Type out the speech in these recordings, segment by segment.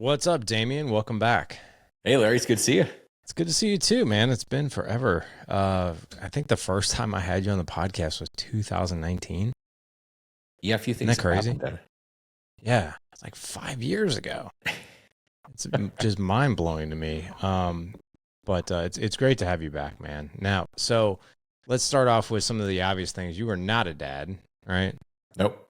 What's up, Damian? Welcome back. Hey, Larry, it's good to see you. It's good to see you too, man. It's been forever. I think the first time I had you on the podcast was 2019. Yeah, a few Isn't things that have crazy? happened then. Yeah, it's like 5 years ago. It's just mind blowing to me. But it's great to have you back, man. Now, so let's start off with some of the obvious things. You are not a dad, right? Nope.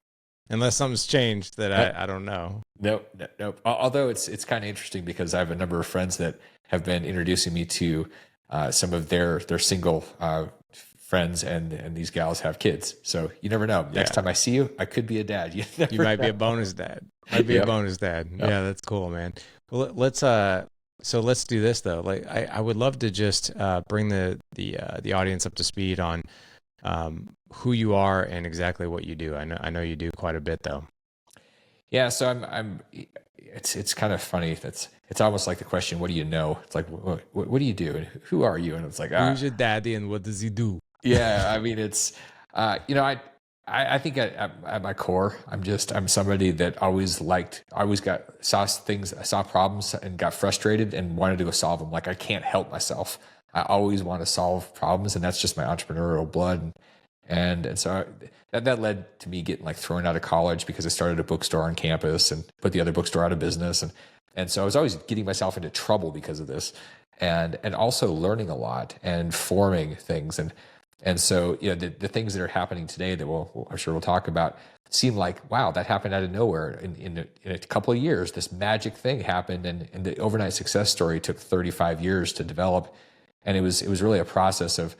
Unless something's changed that Nope. I don't know. Nope. Although it's kind of interesting because I have a number of friends that have been introducing me to some of their single friends, and these gals have kids. So you never know. Next Yeah, time I see you, I could be a dad. You you never might be a know. bonus dad. Might be a Yep. bonus dad. Yep. Yeah, that's cool, man. Well, so let's do this though. Like, I would love to just bring the audience up to speed on who you are and exactly what you do. I know you do quite a bit though. Yeah. So I'm. It's kind of funny. It's almost like the question, "What do you know?" It's like, what do you do, and who are you? And it's like, Who's your daddy and what does he do? yeah. I mean, it's I think at my core, I'm somebody that saw problems and got frustrated and wanted to go solve them. Like I can't help myself. I always want to solve problems, and that's just my entrepreneurial blood. And so that led to me getting like thrown out of college because I started a bookstore on campus and put the other bookstore out of business. And so I was always getting myself into trouble because of this, and also learning a lot and forming things. And so, the things that are happening today that I'm sure we'll talk about seem like, wow, that happened out of nowhere. In a couple of years, this magic thing happened, and the overnight success story took 35 years to develop. And it was really a process of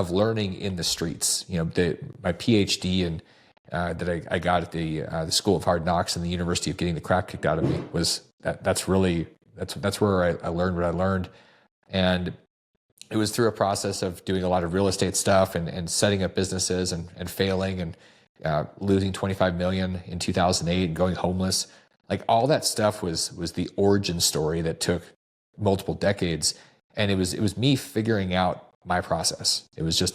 learning in the streets. My PhD and that I got at the School of Hard Knocks and the University of getting the crap kicked out of me was that's where I learned what I learned. And it was through a process of doing a lot of real estate stuff and setting up businesses and failing and losing 25 million in 2008 and going homeless. Like all that stuff was the origin story that took multiple decades. And it was me figuring out my process. It was this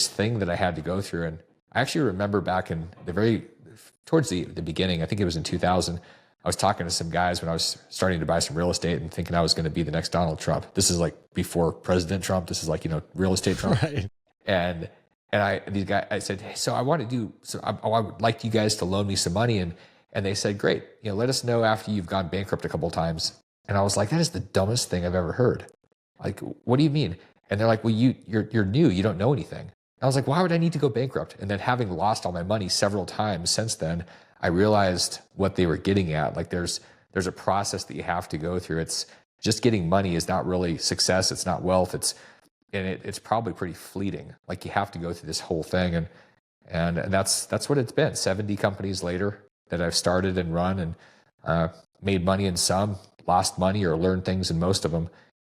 thing that I had to go through. And I actually remember back in towards the beginning, I think it was in 2000, I was talking to some guys when I was starting to buy some real estate and thinking I was going to be the next Donald Trump. This is like before President Trump. This is like, real estate Trump. Right. And these guys, I said, hey, so I would like you guys to loan me some money. And they said, great, let us know after you've gone bankrupt a couple of times. And I was like, that is the dumbest thing I've ever heard. Like, what do you mean? And they're like, well, you're new. You don't know anything. And I was like, why would I need to go bankrupt? And then having lost all my money several times since then, I realized what they were getting at. Like there's a process that you have to go through. It's just getting money is not really success. It's not wealth. It's probably pretty fleeting. Like you have to go through this whole thing. And that's what it's been. 70 companies later that I've started and run and made money in some, lost money or learned things in most of them.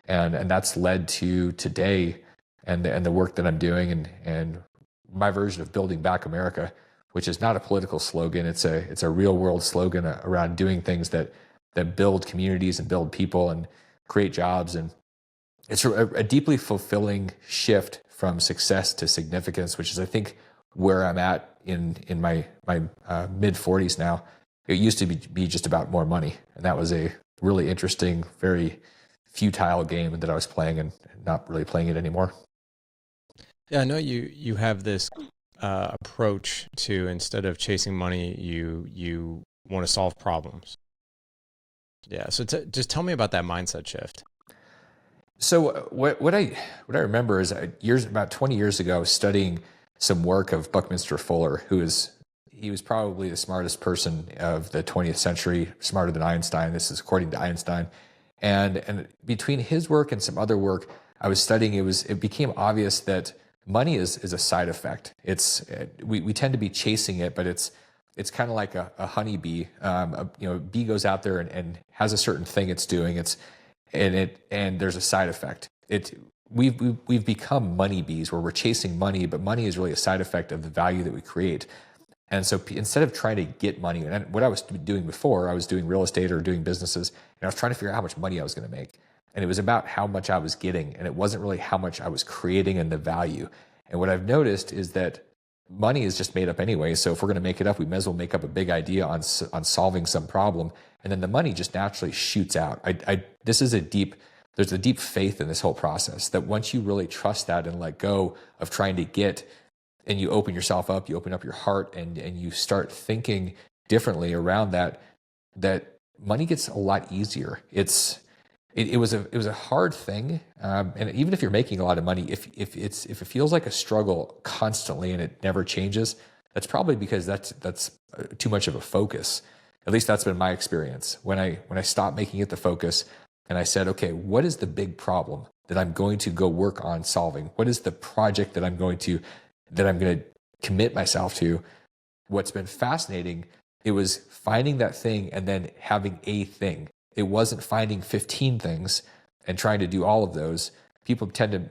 And that's led to today and the work that I'm doing and my version of building back America, which is not a political slogan. It's a real world slogan around doing things that build communities and build people and create jobs. And it's a deeply fulfilling shift from success to significance, which is, I think, where I'm at in my mid 40s now. It used to be just about more money. And that was a really interesting, very futile game that I was playing and not really playing it anymore. Yeah, I know you have this approach to, instead of chasing money, you want to solve problems. Yeah. So just tell me about that mindset shift. So what I remember is about 20 years ago, studying some work of Buckminster Fuller, he was probably the smartest person of the 20th century, smarter than Einstein. This is according to Einstein. And between his work and some other work I was studying, it became obvious that money is a side effect. We tend to be chasing it, but it's kind of like a honeybee. A bee goes out there and has a certain thing it's doing. And there's a side effect. We've become money bees where we're chasing money, but money is really a side effect of the value that we create. And so instead of trying to get money, and what I was doing before, I was doing real estate or doing businesses, and I was trying to figure out how much money I was going to make. And it was about how much I was getting, and it wasn't really how much I was creating and the value. And what I've noticed is that money is just made up anyway. So if we're going to make it up, we may as well make up a big idea on solving some problem, and then the money just naturally shoots out. This is there's a deep faith in this whole process that once you really trust that and let go of trying to get, and you open yourself up, you open up your heart, and you start thinking differently around that, that money gets a lot easier. It was a hard thing, and even if you're making a lot of money, if it feels like a struggle constantly and it never changes, that's probably because that's too much of a focus. At least that's been my experience. When I stopped making it the focus, and I said, okay, what is the big problem that I'm going to go work on solving? What is the project that I'm going to commit myself to? What's been fascinating, it was finding that thing and then having a thing. It wasn't finding 15 things and trying to do all of those. People tend to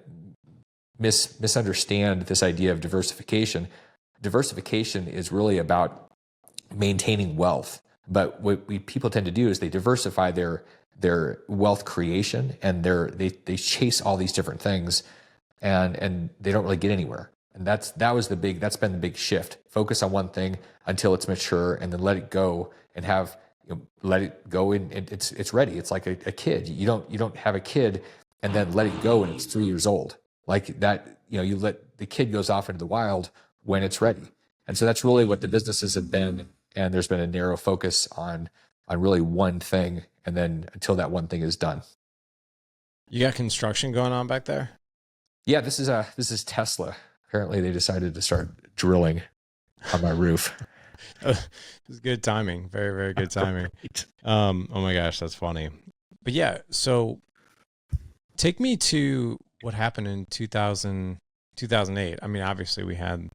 misunderstand this idea of diversification. Diversification is really about maintaining wealth. But what people tend to do is they diversify their wealth creation, and they chase all these different things, and they don't really get anywhere. And that's been the big shift. Focus on one thing until it's mature, and then let it go and let it go, and it's ready. It's like a kid. You don't have a kid and then let it go and it's 3 years old. Like that, you let the kid goes off into the wild when it's ready. And so that's really what the businesses have been. And there's been a narrow focus on really one thing, and then until that one thing is done. You got construction going on back there? Yeah, this is Tesla. Apparently they decided to start drilling on my roof. It's good timing. Very, very good timing. Oh my gosh, that's funny. But yeah, so take me to what happened in 2008. I mean, obviously we had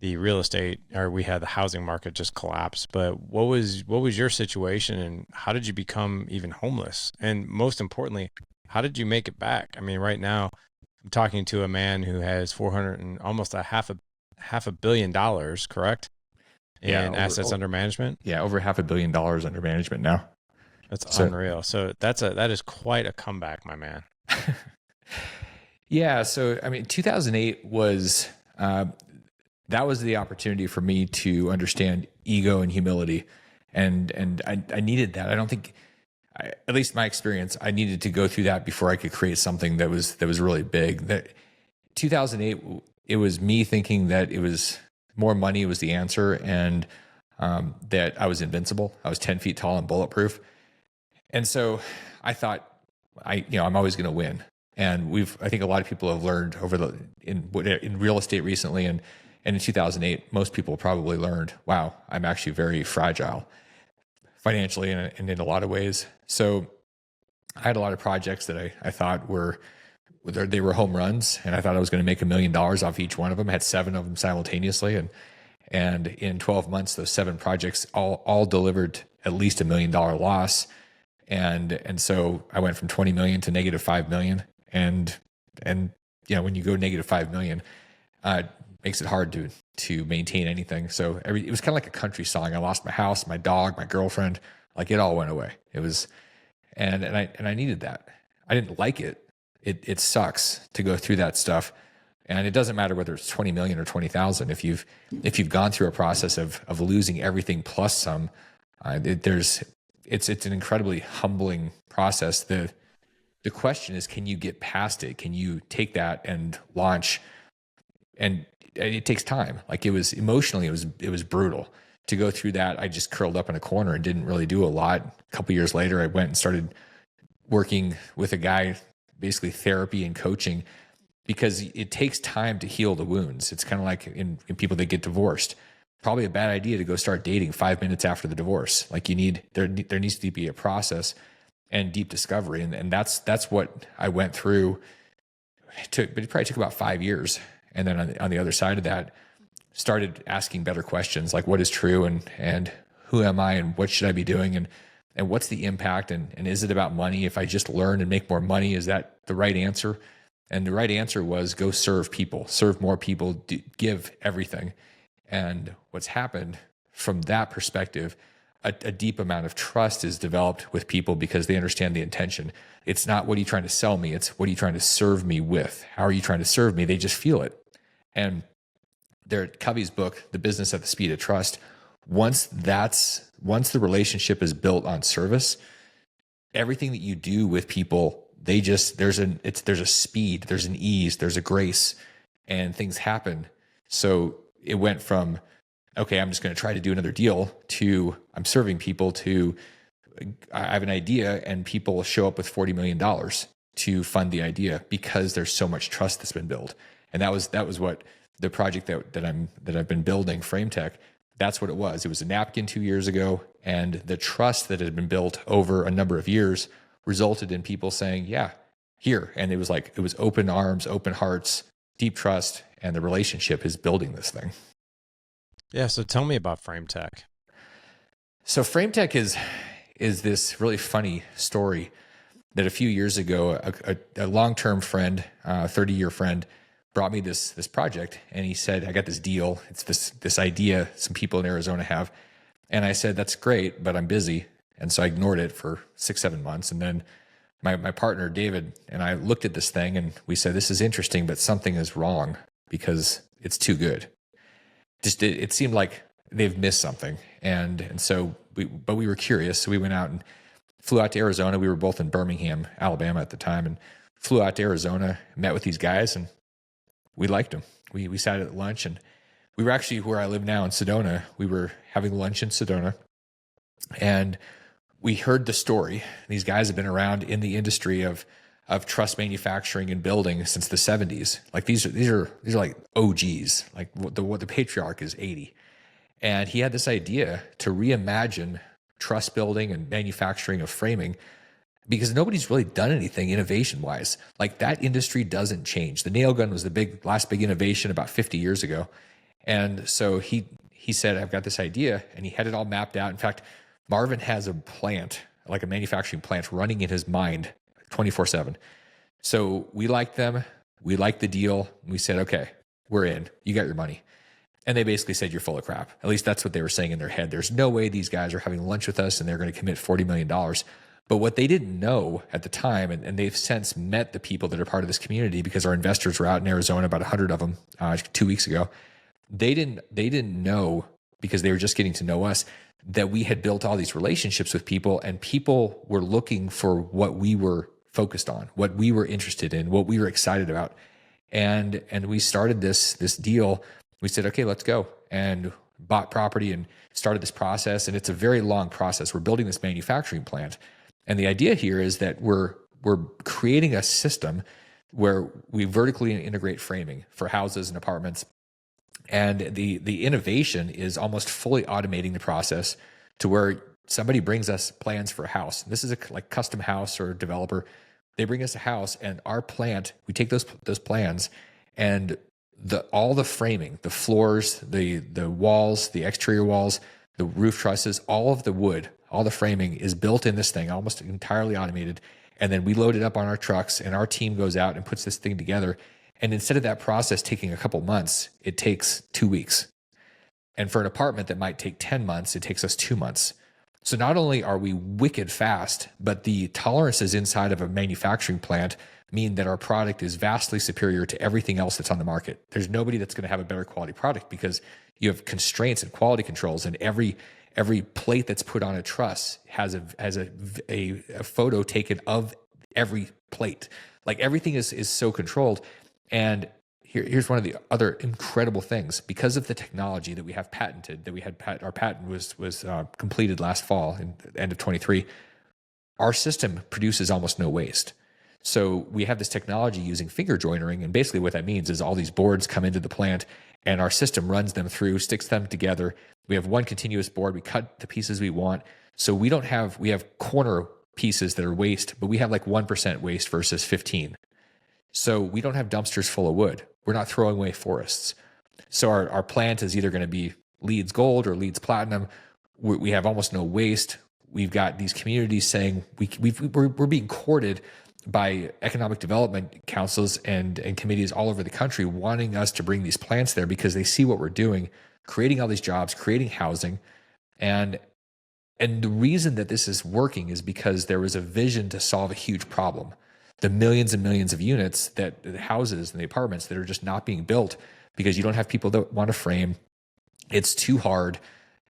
the real estate, or we had the housing market just collapse, but what was your situation, and how did you become even homeless? And most importantly, how did you make it back? I mean, right now I'm talking to a man who has 400 and almost half a billion dollars, correct? In assets under management. Yeah, over $500 million under management now. That's unreal. So that is quite a comeback, my man. Yeah. So I mean, 2008 was that was the opportunity for me to understand ego and humility, and I needed that. I don't think, at least my experience, I needed to go through that before I could create something that was really big. That 2008, it was me thinking that it was more money was the answer, and that I was invincible. I was 10 feet tall and bulletproof. And so I thought, I'm always going to win. And I think a lot of people have learned in real estate recently, and in 2008, most people probably learned, wow, I'm actually very fragile financially and in a lot of ways. So I had a lot of projects that I thought they were home runs, and I thought I was going to make $1 million off each one of them. I had 7 of them simultaneously, and in 12 months, those 7 projects all delivered at least $1 million loss, and so I went from 20 million to negative 5 million, and when you go negative 5 million, it makes it hard to maintain anything. So it was kind of like a country song. I lost my house, my dog, my girlfriend, like it all went away. It was, and I needed that. I didn't like it. It sucks to go through that stuff, and it doesn't matter whether it's 20 million or 20,000. If you've gone through a process of losing everything plus some, it's an incredibly humbling process. The question is, can you get past it? Can you take that and launch? And it takes time. Like it was emotionally, it was brutal to go through that. I just curled up in a corner and didn't really do a lot. A couple years later, I went and started working with a guy, basically therapy and coaching, because it takes time to heal the wounds. It's kind of like in people that get divorced. Probably a bad idea to go start dating 5 minutes after the divorce. Like there needs to be a process and deep discovery. And that's what I went through. But it probably took about 5 years. And then on the other side of that, started asking better questions, like what is true, and who am I, and what should I be doing, and what's the impact, and is it about money? If I just learn and make more money, is that the right answer? And the right answer was go serve people, serve more people, give everything. And what's happened from that perspective, a deep amount of trust is developed with people because they understand the intention. It's not what are you trying to sell me, it's what are you trying to serve me with? How are you trying to serve me? They just feel it. And There, Covey's book, The Business at the Speed of Trust. Once the relationship is built on service, everything that you do with people, there's a speed, there's an ease, there's a grace, and things happen. So it went from, okay, I'm just going to try to do another deal, to I'm serving people, to I have an idea and people show up with $40 million to fund the idea because there's so much trust that's been built. And that was what the project that I've been building, FrameTech, that's what it was. It was a napkin 2 years ago, and the trust that had been built over a number of years resulted in people saying, yeah, here. And it was open arms, open hearts, deep trust, and the relationship is building this thing. Yeah. So tell me about FrameTech. So FrameTech is this really funny story that a few years ago, a long-term friend, 30-year friend, brought me this project, and he said, I got this deal. It's this idea some people in Arizona have. And I said, that's great, but I'm busy. And so I ignored it for 6-7 months. And then my partner, David, and I looked at this thing and we said, this is interesting, but something is wrong because it's too good. It seemed like they've missed something. And so we were curious. So we went out and flew out to Arizona. We were both in Birmingham, Alabama at the time, and flew out to Arizona, met with these guys, and we liked them. We sat at lunch, and we were actually where I live now in Sedona. We were having lunch in Sedona, and we heard the story. These guys have been around in the industry of truss manufacturing and building since the 70s. Like these are like OGs. Like what the patriarch is 80, and he had this idea to reimagine truss building and manufacturing of framing, because nobody's really done anything innovation wise. Like that industry doesn't change. The nail gun was the last big innovation about 50 years ago. And so he said, I've got this idea, and he had it all mapped out. In fact, Marvin has a plant, like a manufacturing plant running in his mind 24/7. So we liked them. We liked the deal. We said, okay, we're in, you got your money. And they basically said, you're full of crap. At least that's what they were saying in their head. There's no way these guys are having lunch with us and they're going to commit $40 million. But what they didn't know at the time, and they've since met the people that are part of this community because our investors were out in Arizona, about 100 of them 2 weeks ago. They didn't know, because they were just getting to know us, that we had built all these relationships with people, and people were looking for what we were focused on, what we were interested in, what we were excited about. And we started this deal. We said, okay, let's go, and bought property and started this process. And it's a very long process. We're building this manufacturing plant. And the idea here is that we're creating a system where we vertically integrate framing for houses and apartments. And the innovation is almost fully automating the process to where somebody brings us plans for a house. This is like custom house or developer. They bring us a house, and our plant, we take those plans, and all the framing, the floors, the walls, the exterior walls, the roof trusses, all of the wood, all the framing is built in this thing, almost entirely automated. And then we load it up on our trucks, and our team goes out and puts this thing together. And instead of that process taking a couple months, it takes 2 weeks. And for an apartment that might take 10 months, it takes us 2 months. So not only are we wicked fast, but the tolerances inside of a manufacturing plant mean that our product is vastly superior to everything else that's on the market. There's nobody that's going to have a better quality product because you have constraints and quality controls, and every plate that's put on a truss has a photo taken of every plate. Like everything is so controlled. And here's one of the other incredible things. Because of the technology that we have patented, our patent was completed last fall, in the end of 23, our system produces almost no waste. So we have this technology using finger joinering, and basically what that means is all these boards come into the plant, and our system runs them through, sticks them together. We have one continuous board. We cut the pieces we want. So we have corner pieces that are waste, but we have like 1% waste versus 15. So we don't have dumpsters full of wood. We're not throwing away forests. So our plant is either going to be LEEDs Gold or LEEDs Platinum. We have almost no waste. We've got these communities saying we're being courted by economic development councils and committees all over the country wanting us to bring these plants there because they see what we're doing, creating all these jobs, creating housing. And the reason that this is working is because there was a vision to solve a huge problem. The millions and millions of units, that the houses and the apartments that are just not being built because you don't have people that want to frame. It's too hard.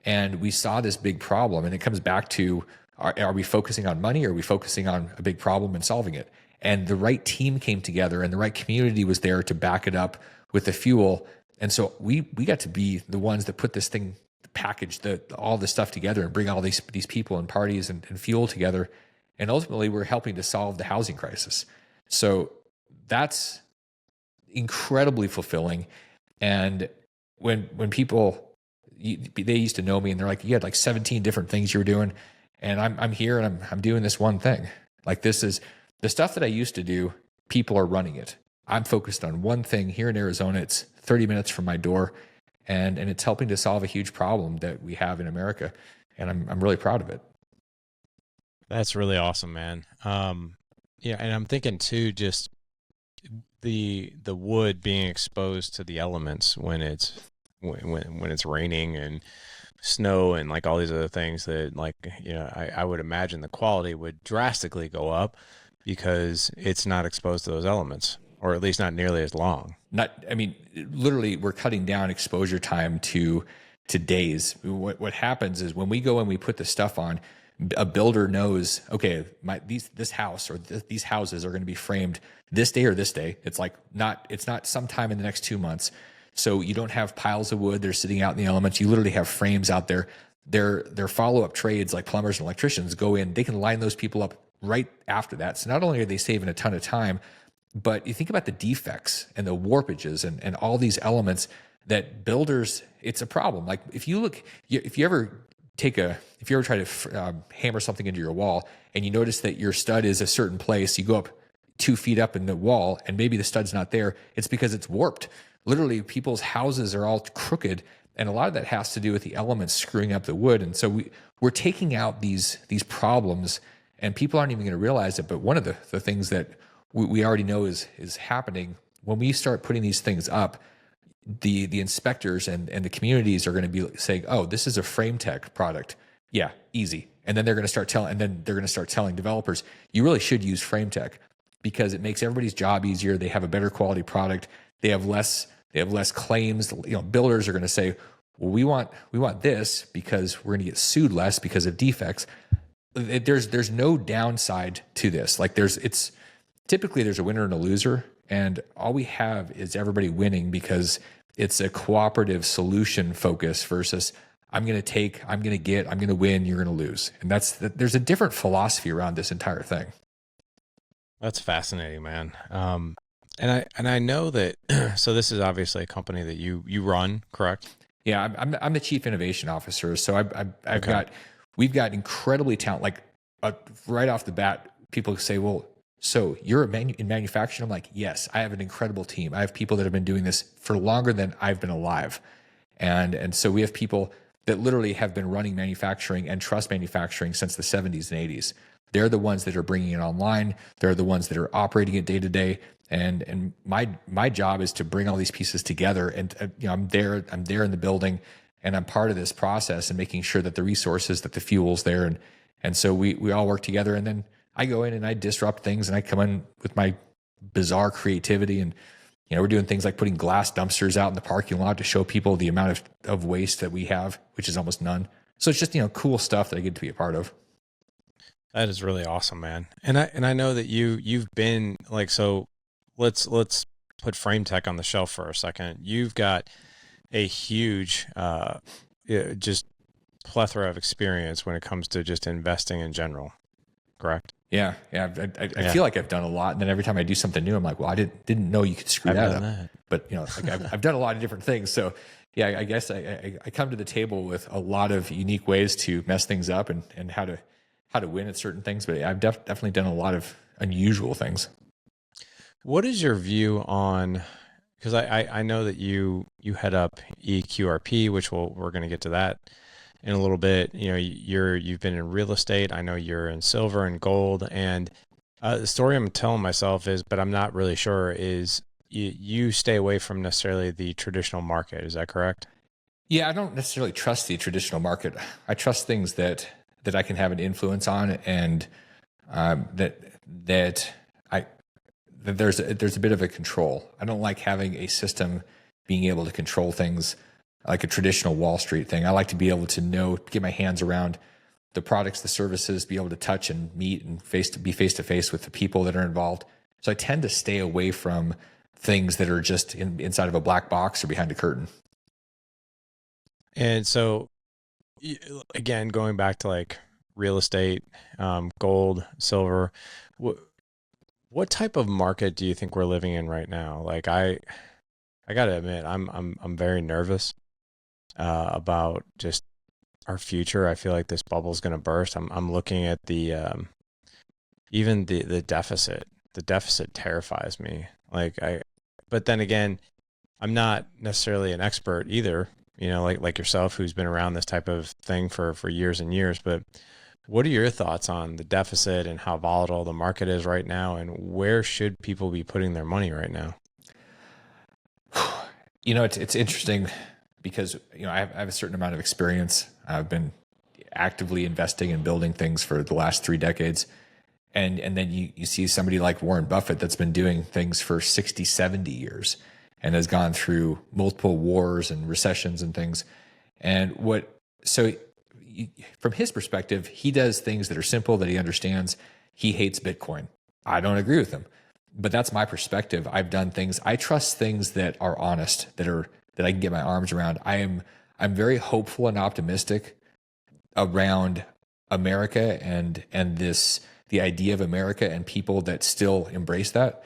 And we saw this big problem, and it comes back to, are we focusing on money, or are we focusing on a big problem and solving it? And the right team came together, and the right community was there to back it up with the fuel. And so we got to be the ones that put this thing, package all this stuff together, and bring all these people and parties and fuel together. And ultimately, we're helping to solve the housing crisis. So that's incredibly fulfilling. And when people, they used to know me, and they're like, you had like 17 different things you were doing, and I'm here, and I'm doing this one thing. Like, this is the stuff that I used to do. People are running it. I'm focused on one thing here in Arizona. It's 30 minutes from my door, and it's helping to solve a huge problem that we have in America. And I'm really proud of it. That's really awesome, man. Yeah, and I'm thinking too, just the wood being exposed to the elements when it's raining and snow and like all these other things that, like, I would imagine the quality would drastically go up because it's not exposed to those elements, or at least not nearly as long. Literally, we're cutting down exposure time to days. What happens is, when we go and we put the stuff on, a builder knows, okay, this house or these houses are going to be framed this day or this day. It's not sometime in the next 2 months. So you don't have piles of wood that are sitting out in the elements. You literally have frames out there. Their follow-up trades, like plumbers and electricians, go in. They can line those people up right after that. So not only are they saving a ton of time, but you think about the defects and the warpages and all these elements that builders, it's a problem. Like, if you ever try to hammer something into your wall, and you notice that your stud is a certain place, you go up 2 feet up in the wall, and maybe the stud's not there. It's because it's warped. Literally, people's houses are all crooked, and a lot of that has to do with the elements screwing up the wood. And so we're taking out these problems, and people aren't even going to realize it. But one of the things that we already know is happening when we start putting these things up, the inspectors and the communities are going to be saying, "Oh, this is a FrameTech product. Yeah, easy." And then they're going to start telling developers, "You really should use FrameTech, because it makes everybody's job easier. They have a better quality product. They have less claims." Builders are going to say, "Well, we want this because we're going to get sued less because of defects." There's no downside to this. Like, typically there's a winner and a loser, and all we have is everybody winning, because it's a cooperative solution focus versus I'm going to win, you're going to lose. And there's a different philosophy around this entire thing. That's fascinating, man. And I know that, so this is obviously a company that you run, correct? Yeah, I'm the chief innovation officer. So we've got incredibly talent. Like, right off the bat, people say, "Well, so you're in manufacturing?" I'm like, "Yes, I have an incredible team. I have people that have been doing this for longer than I've been alive." And so we have people that literally have been running manufacturing and trust manufacturing since the 70s and 80s. They're the ones that are bringing it online. They're the ones that are operating it day to day. And my job is to bring all these pieces together. And I'm there in the building, and I'm part of this process and making sure that the resources, that the fuel's there. And so we all work together. And then I go in and I disrupt things, and I come in with my bizarre creativity. And we're doing things like putting glass dumpsters out in the parking lot to show people the amount of waste that we have, which is almost none. So it's just cool stuff that I get to be a part of. That is really awesome, man. And I know that you've been like, so let's put FrameTech on the shelf for a second. You've got a huge just plethora of experience when it comes to just investing in general, correct? Yeah. I feel like I've done a lot, and then every time I do something new, I'm like, "Well, I didn't know you could screw that up." But I've done a lot of different things. So yeah, I guess I come to the table with a lot of unique ways to mess things up and how to win at certain things. But I've definitely done a lot of unusual things. What is your view on? Because I know that you head up EQRP, which we're going to get to that in a little bit. You've been in real estate. I know you're in silver and gold. And the story I'm telling myself is, but I'm not really sure, is you stay away from necessarily the traditional market. Is that correct? Yeah, I don't necessarily trust the traditional market. I trust things that I can have an influence on, and that there's a bit of a control. I don't like having a system being able to control things like a traditional Wall Street thing. I like to be able to know, get my hands around the products, the services, be able to touch and meet and be face to face with the people that are involved. So I tend to stay away from things that are just inside of a black box or behind a curtain. And so, again, going back to like real estate, gold, silver, what type of market do you think we're living in right now? Like I got to admit, I'm very nervous about just our future. I feel like this bubble is going to burst. I'm looking at the even the deficit. The deficit terrifies me. But then again, I'm not necessarily an expert either. You know, like yourself, who's been around this type of thing for years and years. But what are your thoughts on the deficit and how volatile the market is right now, and where should people be putting their money right now? You know, it's interesting because, you know, I have a certain amount of experience. I've been actively investing and building things for the last 3 decades. And then you see somebody like Warren Buffett that's been doing things for 60, 70 years and has gone through multiple wars and recessions and things. From his perspective, he does things that are simple, that he understands. He hates Bitcoin. I don't agree with him, but that's my perspective. I've done things. I trust things that are honest, that I can get my arms around. I'm very hopeful and optimistic around America and the idea of America and people that still embrace that.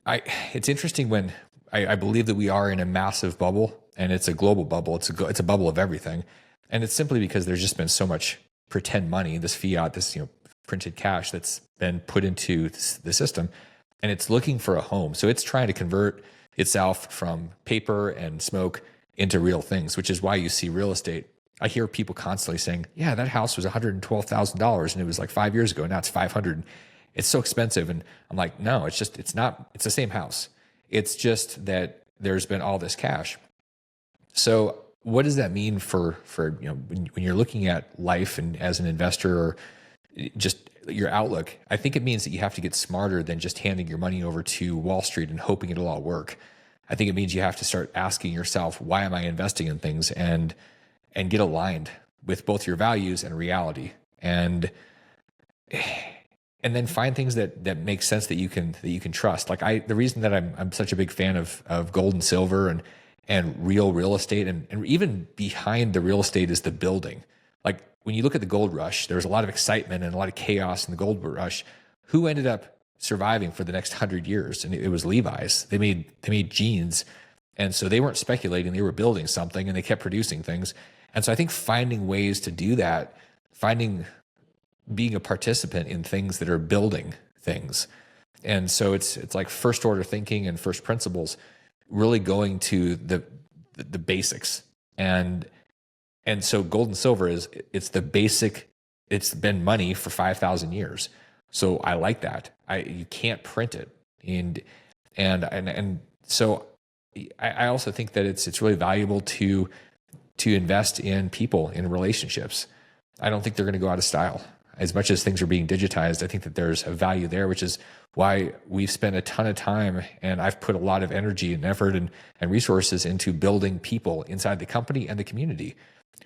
It's interesting when I believe that we are in a massive bubble, and it's a global bubble. It's a bubble of everything. And it's simply because there's just been so much pretend money, this fiat, this, you know, printed cash that's been put into the system, and it's looking for a home. So it's trying to convert itself from paper and smoke into real things, which is why you see real estate. I hear people constantly saying, yeah, that house was $112,000 and it was like 5 years ago, and now it's 500. It's so expensive. And I'm like, no, it's not, it's the same house. It's just that there's been all this cash. So what does that mean for you know, when you're looking at life and as an investor, or just your outlook? I think it means that you have to get smarter than just handing your money over to Wall Street and hoping it'll all work. I think it means you have to start asking yourself, why am I investing in things, and get aligned with both your values and reality, and then find things that make sense, that you can trust. Like the reason that I'm such a big fan of gold and silver and real estate, and even behind the real estate is the building. Like when you look at the gold rush, there was a lot of excitement and a lot of chaos in the gold rush. Who ended up surviving for the next 100 years? And it was Levi's. They made jeans. And so they weren't speculating, they were building something, and they kept producing things. And so I think finding ways to do that, being a participant in things that are building things. And so it's like first order thinking and first principles, really going to the basics. And so gold and silver it's the basic. It's been money for 5,000 years. So I like that. You can't print it. And so I also think that it's really valuable to invest in people, in relationships. I don't think they're going to go out of style. As much as things are being digitized, I think that there's a value there, which is why we've spent a ton of time, and I've put a lot of energy and effort and resources into building people inside the company and the community.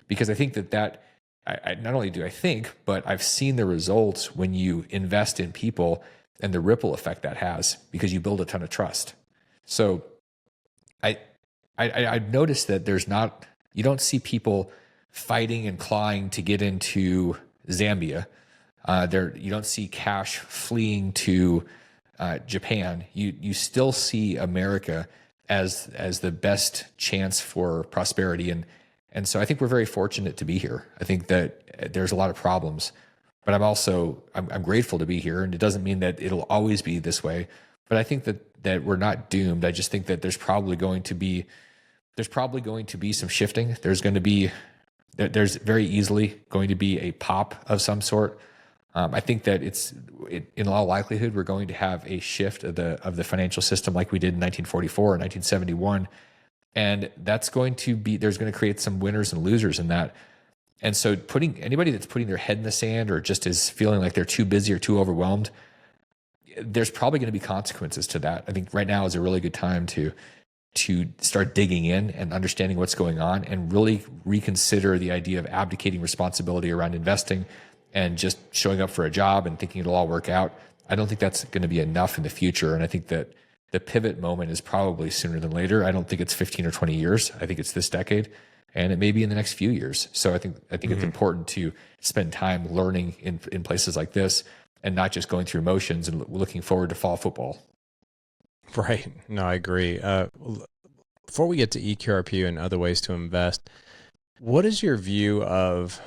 Because I think that I not only do I think, but I've seen the results when you invest in people and the ripple effect that has, because you build a ton of trust. So I've noticed that you don't see people fighting and clawing to get into Zambia. You don't see cash fleeing to Japan. You still see America as the best chance for prosperity, and so I think we're very fortunate to be here. I think that there's a lot of problems, but I'm grateful to be here, and it doesn't mean that it'll always be this way. But I think that we're not doomed. I just think that there's probably going to be some shifting. There's very easily going to be a pop of some sort. I think that in all likelihood, we're going to have a shift of the financial system like we did in 1944 or 1971. And there's going to create some winners and losers in that. And so anybody that's putting their head in the sand or just is feeling like they're too busy or too overwhelmed, there's probably going to be consequences to that. I think right now is a really good time to to start digging in and understanding what's going on and really reconsider the idea of abdicating responsibility around investing and just showing up for a job and thinking it'll all work out. I don't think that's going to be enough in the future. And I think that the pivot moment is probably sooner than later. I don't think it's 15 or 20 years. I think it's this decade, and it may be in the next few years. So I think it's important to spend time learning in places like this and not just going through motions and looking forward to fall football. Right. No, I agree. Before we get to EQRP and other ways to invest, what is your view of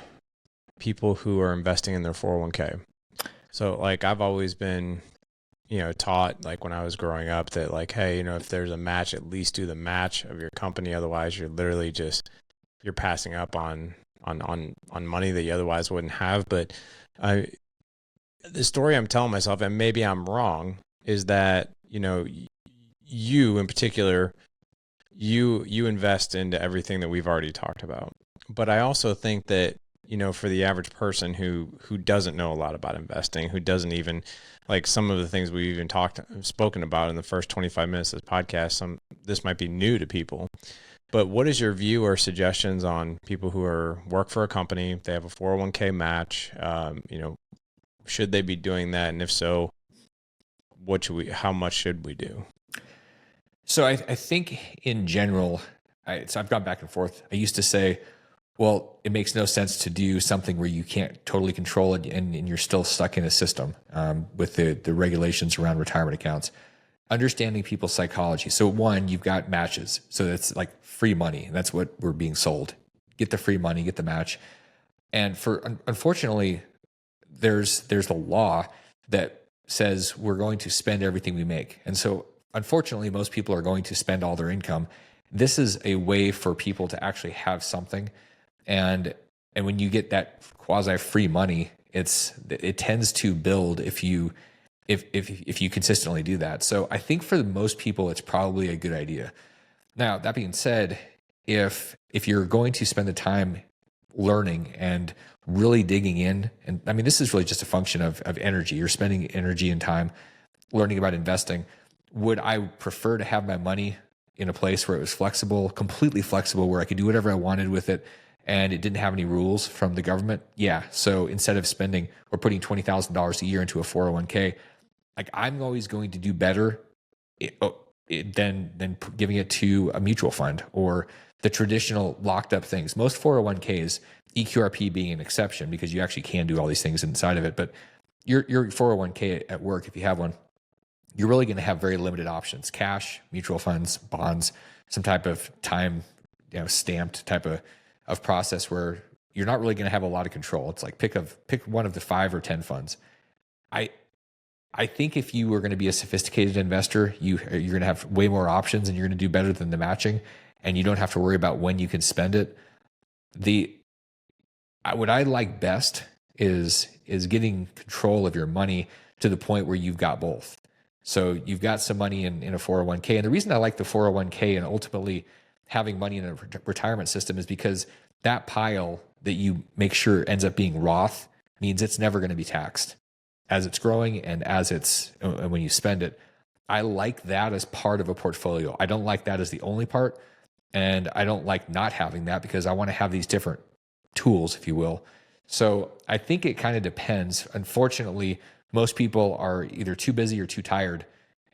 people who are investing in their 401k? So like I've always been, taught like when I was growing up that like, hey, if there's a match, at least do the match of your company. Otherwise you're literally you're passing up on money that you otherwise wouldn't have. But the story I'm telling myself, and maybe I'm wrong, is that, you in particular, you invest into everything that we've already talked about. But I also think that, for the average person who doesn't know a lot about investing, who doesn't even like some of the things we've even spoken about in the first 25 minutes of this podcast, this might be new to people. But what is your view or suggestions on people who work for a company, they have a 401k match, should they be doing that? And if so, how much should we do? So I think in general, so I've gone back and forth. I used to say, well, it makes no sense to do something where you can't totally control it and you're still stuck in a system with the regulations around retirement accounts. Understanding people's psychology. So one, you've got matches. So it's like free money. That's what we're being sold. Get the free money, get the match. And unfortunately, there's the law that says we're going to spend everything we make. And so unfortunately, most people are going to spend all their income. This is a way for people to actually have something. And when you get that quasi free money, it tends to build if you consistently do that. So I think for most people, it's probably a good idea. Now, that being said, if you're going to spend the time learning and really digging in, and I mean, this is really just a function of energy. You're spending energy and time learning about investing. Would I prefer to have my money in a place where it was flexible, completely flexible, where I could do whatever I wanted with it and it didn't have any rules from the government? Yeah. So instead of spending or putting $20,000 a year into a 401k, like I'm always going to do better than giving it to a mutual fund or the traditional locked up things. Most 401ks, EQRP being an exception because you actually can do all these things inside of it. But your 401k at work, if you have one, you're really going to have very limited options: cash, mutual funds, bonds, some type of time, stamped type of process where you're not really going to have a lot of control. It's like pick one of the 5 or 10 funds. I think if you were going to be a sophisticated investor, you're going to have way more options and you're going to do better than the matching, and you don't have to worry about when you can spend it. What I like best is getting control of your money to the point where you've got both. So you've got some money in a 401k. And the reason I like the 401k and ultimately having money in a retirement system is because that pile that you make sure ends up being Roth means it's never going to be taxed as it's growing and when you spend it. I like that as part of a portfolio. I don't like that as the only part. And I don't like not having that because I want to have these different tools, if you will. So I think it kind of depends. Unfortunately, most people are either too busy or too tired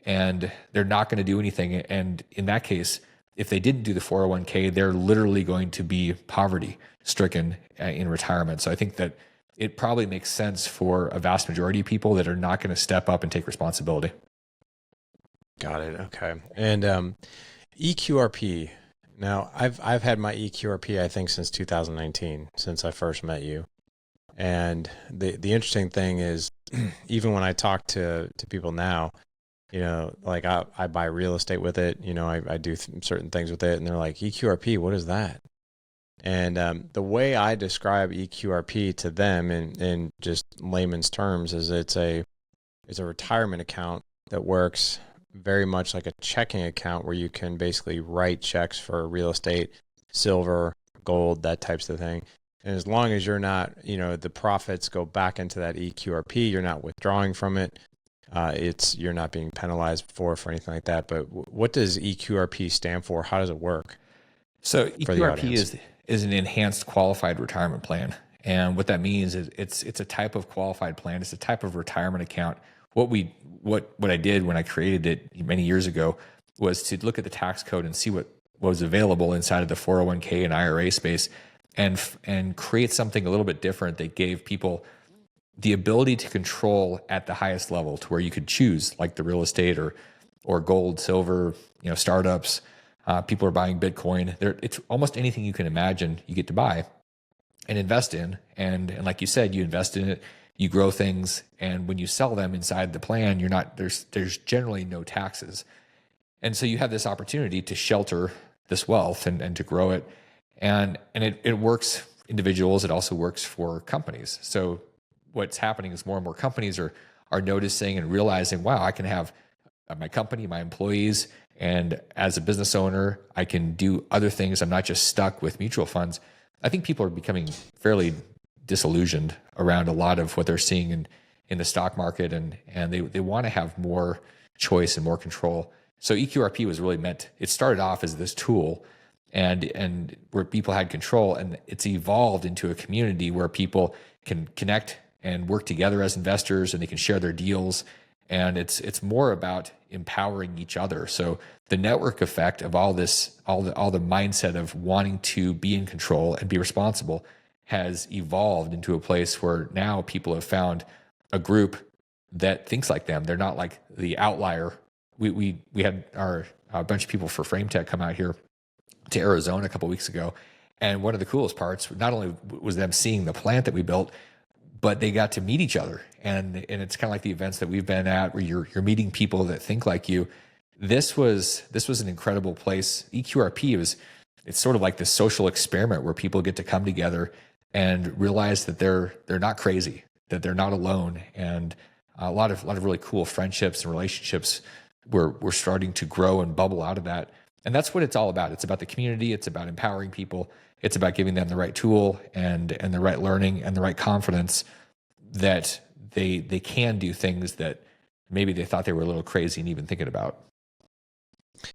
and they're not going to do anything. And in that case, if they didn't do the 401k, they're literally going to be poverty stricken in retirement. So I think that it probably makes sense for a vast majority of people that are not going to step up and take responsibility. Got it. Okay. And EQRP. Now, I've had my EQRP, I think, since 2019, since I first met you. And the interesting thing is, even when I talk to people now, like I buy real estate with it, I do certain things with it, and they're like, EQRP, what is that? And the way I describe EQRP to them in just layman's terms is it's a retirement account that works very much like a checking account where you can basically write checks for real estate, silver, gold, that types of thing. And as long as you're not, the profits go back into that EQRP, you're not withdrawing from it. you're not being penalized for anything like that. But what does EQRP stand for? How does it work? So For the EQRP audience? is an enhanced qualified retirement plan. And what that means is it's a type of qualified plan. It's a type of retirement account. What I did when I created it many years ago was to look at the tax code and see what was available inside of the 401k and IRA space, and create something a little bit different that gave people the ability to control at the highest level, to where you could choose, like the real estate or gold, silver, startups. People are buying Bitcoin. It's almost anything you can imagine you get to buy and invest in. And like you said, you invest in it, you grow things, and when you sell them inside the plan, there's generally no taxes. And so you have this opportunity to shelter this wealth and to grow it. And it works individuals. It also works for companies. So what's happening is more and more companies are noticing and realizing, wow, I can have my company, my employees, and as a business owner, I can do other things. I'm not just stuck with mutual funds. I think people are becoming fairly disillusioned around a lot of what they're seeing in the stock market, and they want to have more choice and more control. So EQRP was really meant, it started off as this tool and where people had control, and it's evolved into a community where people can connect and work together as investors, and they can share their deals. And it's more about empowering each other. So the network effect of all this, all the mindset of wanting to be in control and be responsible has evolved into a place where now people have found a group that thinks like them. They're not like the outlier. We had a bunch of people for FrameTech come out here to Arizona a couple of weeks ago, and one of the coolest parts not only was them seeing the plant that we built, but they got to meet each other. And it's kind of like the events that we've been at, where you're meeting people that think like you. This was an incredible place. EQRP it's sort of like this social experiment where people get to come together and realize that they're not crazy, that they're not alone. And a lot of really cool friendships and relationships we're starting to grow and bubble out of that. And that's what it's all about. It's about the community. It's about empowering people. It's about giving them the right tool and the right learning and the right confidence that they can do things that maybe they thought they were a little crazy and even thinking about.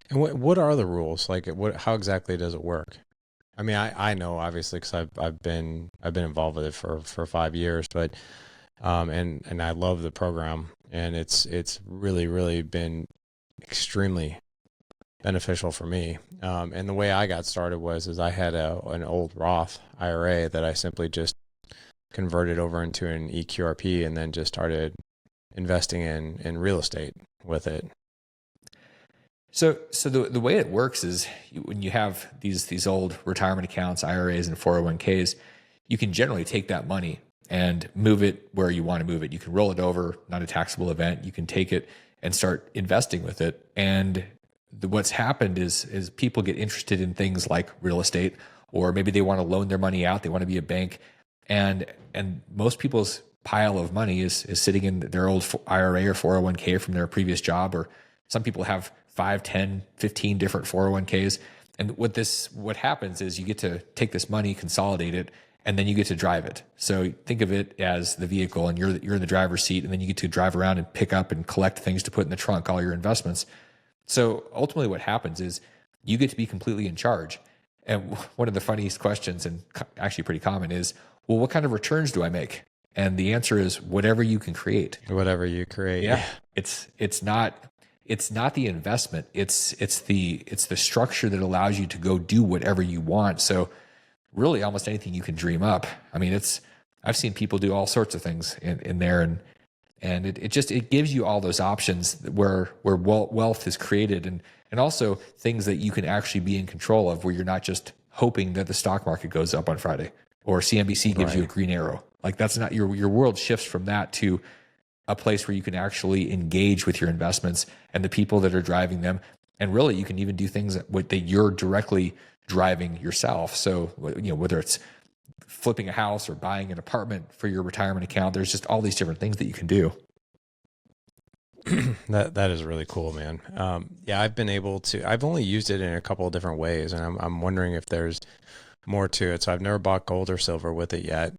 And what are the rules? Like, how exactly does it work? I mean, I know obviously because I've been involved with it for 5 years, but and I love the program, and it's really been extremely beneficial for me. And the way I got started was I had an old Roth IRA that I simply just converted over into an EQRP, and then just started investing in real estate with it. So the way it works is when you have these old retirement accounts, IRAs and 401ks, you can generally take that money and move it where you want to move it. You can roll it over, not a taxable event. You can take it and start investing with it. And what's happened is people get interested in things like real estate, or maybe they want to loan their money out. They want to be a bank. And most people's pile of money is sitting in their old IRA or 401k from their previous job, or some people have 5, 10, 15 different 401ks. And what happens is you get to take this money, consolidate it, and then you get to drive it. So think of it as the vehicle, and you're in the driver's seat, and then you get to drive around and pick up and collect things to put in the trunk, all your investments. So ultimately what happens is you get to be completely in charge. And one of the funniest questions, and actually pretty common, is, well, what kind of returns do I make? And the answer is whatever you can create. Whatever you create. Yeah. It's not the investment. It's the structure that allows you to go do whatever you want. So really almost anything you can dream up. I mean, I've seen people do all sorts of things in there, and it gives you all those options where wealth is created, and also things that you can actually be in control of, where you're not just hoping that the stock market goes up on Friday, or CNBC gives you a green arrow. Like, that's not your world. Shifts from that to a place where you can actually engage with your investments and the people that are driving them. And really, you can even do things that you're directly driving yourself. So, whether it's flipping a house or buying an apartment for your retirement account, there's just all these different things that you can do. That is really cool, man. Yeah, I've only used it in a couple of different ways, and I'm wondering if there's more to it. So I've never bought gold or silver with it yet.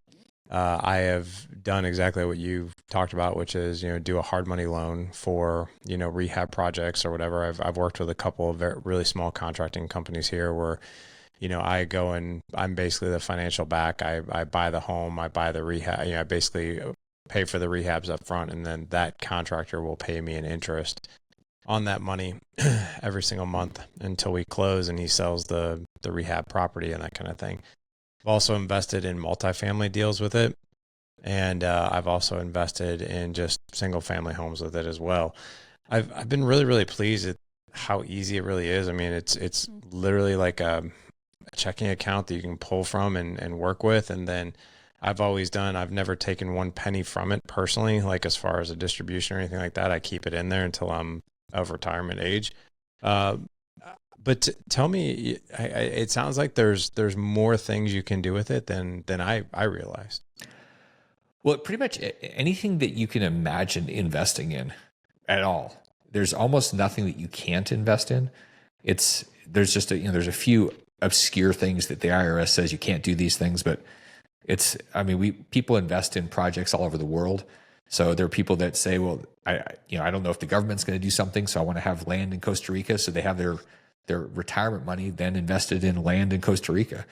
I have done exactly what you've talked about, which is, do a hard money loan for, rehab projects or whatever. I've worked with a couple of really small contracting companies here where, I go and I'm basically the financial back. I buy the home, I buy the rehab, I basically pay for the rehabs up front, and then that contractor will pay me an interest on that money every single month until we close and he sells the rehab property and that kind of thing. I've also invested in multifamily deals with it. And I've also invested in just single family homes with it as well. I've been really, really pleased at how easy it really is. I mean, it's literally like a checking account that you can pull from and work with. And then I've never taken one penny from it personally, like as far as a distribution or anything like that. I keep it in there until I'm of retirement age. But tell me, it sounds like there's more things you can do with it than I realized. Well, pretty much anything that you can imagine investing in at all. There's almost nothing that you can't invest in. There's just there's a few obscure things that the IRS says you can't do these things, but people invest in projects all over the world. So there are people that say, well, I don't know if the government's going to do something, so I want to have land in Costa Rica. So they have their retirement money then invested in land in Costa Rica.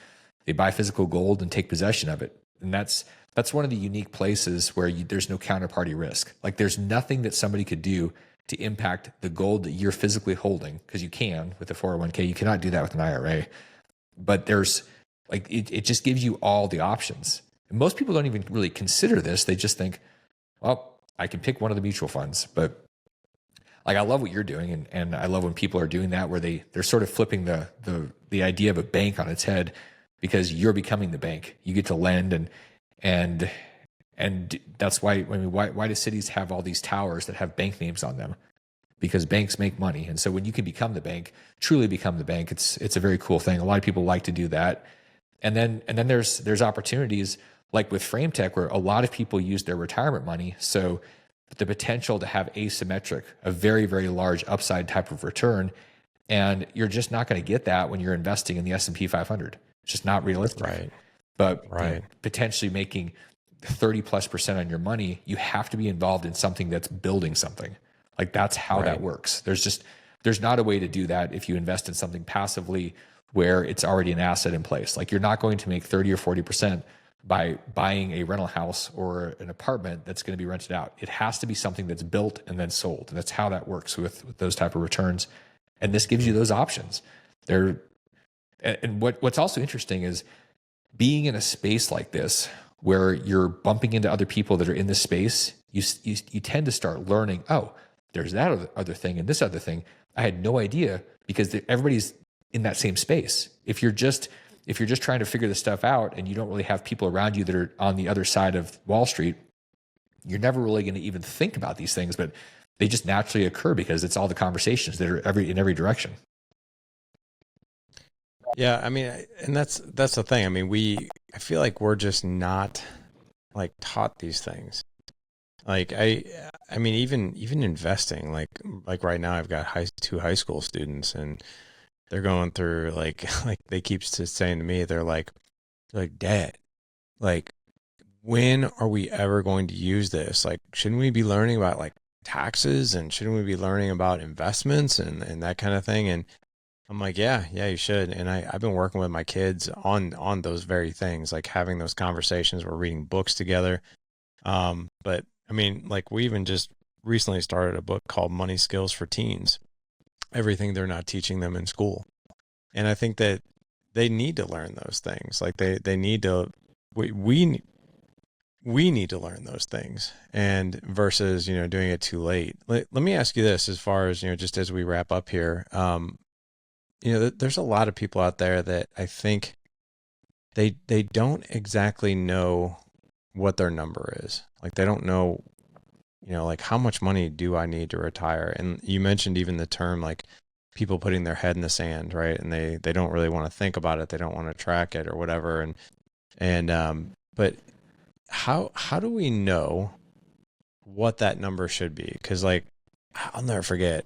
They buy physical gold and take possession of it. And that's one of the unique places where there's no counterparty risk. Like there's nothing that somebody could do to impact the gold that you're physically holding, because you can with a 401k. You cannot do that with an IRA. But there's it just gives you all the options. And most people don't even really consider this. They just think, well, I can pick one of the mutual funds. But I love what you're doing, and I love when people are doing that, where they're sort of flipping the idea of a bank on its head, because you're becoming the bank. You get to lend, and that's why why do cities have all these towers that have bank names on them? Because banks make money. And so when you can become the bank, truly become the bank, it's a very cool thing. A lot of people like to do that. And then there's opportunities like with FrameTech, where a lot of people use their retirement money. So the potential to have a very, very large upside type of return. And you're just not going to get that when you're investing in the S&P 500. It's just not realistic. Right. But right. Potentially making 30+% on your money, you have to be involved in something that's building something. Like that's how that works. There's not a way to do that if you invest in something passively where it's already an asset in place. Like you're not going to make 30 or 40% by buying a rental house or an apartment that's going to be rented out. It has to be something that's built and then sold. And that's how that works with those type of returns. And this gives you those options. And what's also interesting is being in a space like this, where you're bumping into other people that are in this space, you tend to start learning, oh, there's that other thing and this other thing. I had no idea, because everybody's in that same space. If you're just trying to figure this stuff out and you don't really have people around you that are on the other side of Wall Street, you're never really going to even think about these things, but they just naturally occur because it's all the conversations that are in every direction. Yeah, I mean, and that's the thing. I mean, I feel like we're just not taught these things. Like I mean, even investing, like right now, I've got two high school students, and they're going through like they keep saying to me, they're like, Dad, like, when are we ever going to use this? Like, shouldn't we be learning about taxes, and shouldn't we be learning about investments and that kind of thing? And I'm like, yeah, you should. And I've been working with my kids on those very things, like having those conversations. We're reading books together. But I mean, we even just recently started a book called Money Skills for Teens, everything they're not teaching them in school. And I think that they need to learn those things. Like they need to, we need to learn those things, and versus, doing it too late. Let me ask you this, as far as, just as we wrap up here, there's a lot of people out there that I think they don't exactly know what their number is. Like they don't know, how much money do I need to retire? And you mentioned even the term, people putting their head in the sand, right? And they don't really want to think about it. They don't want to track it or whatever. But how do we know what that number should be? Because I'll never forget,